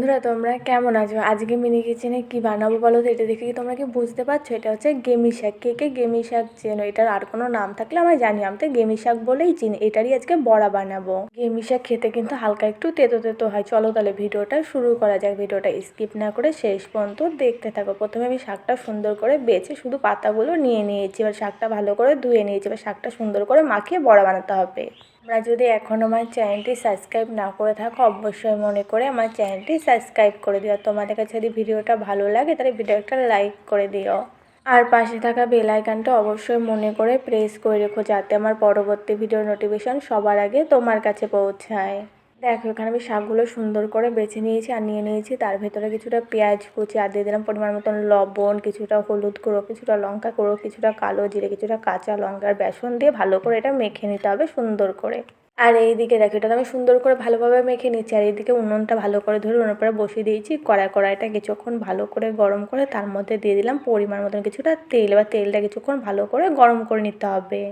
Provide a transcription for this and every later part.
বন্ধুরা তোমরা কেমন আছো? আজকে মিনি কিচেনে কি বানাবো বলো তো? এটা দেখে কি তোমরা কি বুঝতে পারছো? এটা হচ্ছে গেমি শাক। কে কে গেমি শাক চেনো? এটার আর কোনো নাম থাকলে আমি জানি, আমি তো গেমি শাক বলেই চিনি। এটারই আজকে বড়া বানাবো। গেমি শাক খেতে কিন্তু হালকা একটু তেতো তেতো হয়। চলো তাহলে ভিডিওটা শুরু করা যাক। ভিডিওটা স্কিপ না করে শেষ পর্যন্ত দেখতে থাকো। প্রথমে আমি শাকটা সুন্দর করে বেছে শুধু পাতাগুলো নিয়ে নিয়েছি। এবার শাকটা ভালো করে ধুয়ে নিয়েছি। এবার শাকটা সুন্দর করে মাখিয়ে বড়া বানাতে হবে। তোমরা যদি এখনও আমার চ্যানেলটি সাবস্ক্রাইব না করে থাকো অবশ্যই মনে করে আমার চ্যানেলটি সাবস্ক্রাইব করে দিও। তোমাদের কাছে যদি ভিডিওটা ভালো লাগে তাহলে ভিডিওটা লাইক করে দিও। আর পাশে থাকা বেল আইকনটা অবশ্যই মনে করে প্রেস করে রেখো, যাতে আমার পরবর্তী ভিডিওর নোটিফিকেশন সবার আগে তোমার কাছে পৌঁছায়। দেখো এখানে আমি শাকগুলো সুন্দর করে বেছে নিয়েছি আর নিয়ে নিয়েছি। তার ভেতরে কিছুটা পেঁয়াজ কুচি আর দিয়ে দিলাম পরিমাণ মতন লবণ, কিছুটা হলুদ গুঁড়ো, কিছুটা লঙ্কা গুঁড়ো, কিছুটা কালো জিরে, কিছুটা কাঁচা লঙ্কার বেসন দিয়ে ভালো করে এটা মেখে নিতে হবে সুন্দর করে। আর এইদিকে দেখো এটা আমি সুন্দর করে ভালোভাবে মেখে নিচ্ছি। আর এইদিকে উনুনটা ভালো করে ধরে উনুনের পরে বসিয়ে দিয়েছি। কড়াইটা কিছুক্ষণ ভালো করে গরম করে তার মধ্যে দিয়ে দিলাম পরিমাণ মতন কিছুটা তেল। এবার তেলটা কিছুক্ষণ ভালো করে গরম করে নিতে হবে।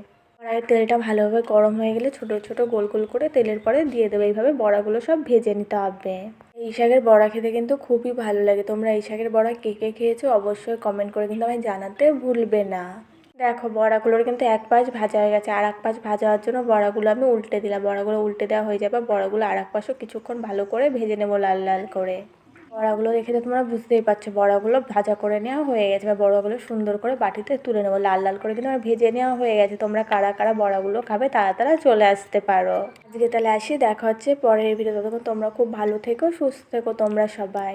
কড়াইয়ের তেলটা ভালোভাবে গরম হয়ে গেলে ছোটো ছোটো গোল গোল করে তেলের পরে দিয়ে দেবে। এইভাবে বড়াগুলো সব ভেজে নিতে হবে। এই শাকের বড়া খেতে কিন্তু খুবই ভালো লাগে। তোমরা এই শাকের বড়া কে কে খেয়েছো অবশ্যই কমেন্ট করে কিন্তু আমায় জানাতে ভুলবে না। দেখো বড়াগুলোর কিন্তু এক পাশ ভাজা হয়ে গেছে, আর এক পাশ ভাজা হওয়ার জন্য বড়াগুলো আমি উল্টে দিলাম। বড়াগুলো উল্টে দেওয়া হয়ে যাবে, বড়াগুলো আর এক পাশও কিছুক্ষণ ভালো করে ভেজে নেবো লাল লাল করে। বড়াগুলো দেখে তো তোমরা বুঝতেই পারছো বড়াগুলো ভাজা করে নেওয়া হয়ে গেছে। বা বড়াগুলো সুন্দর করে বাটিতে তুলে নেবো। লাল লাল করে কিন্তু আমার ভেজে নেওয়া হয়ে গেছে। তোমরা কারা কারা বড়াগুলো খাবে তারা তারা চলে আসতে পারো। আজকে তাহলে আসি, দেখা হচ্ছে পরের ভিডিও। ততক্ষণ তোমরা খুব ভালো থেকো, সুস্থ থেকো তোমরা সবাই।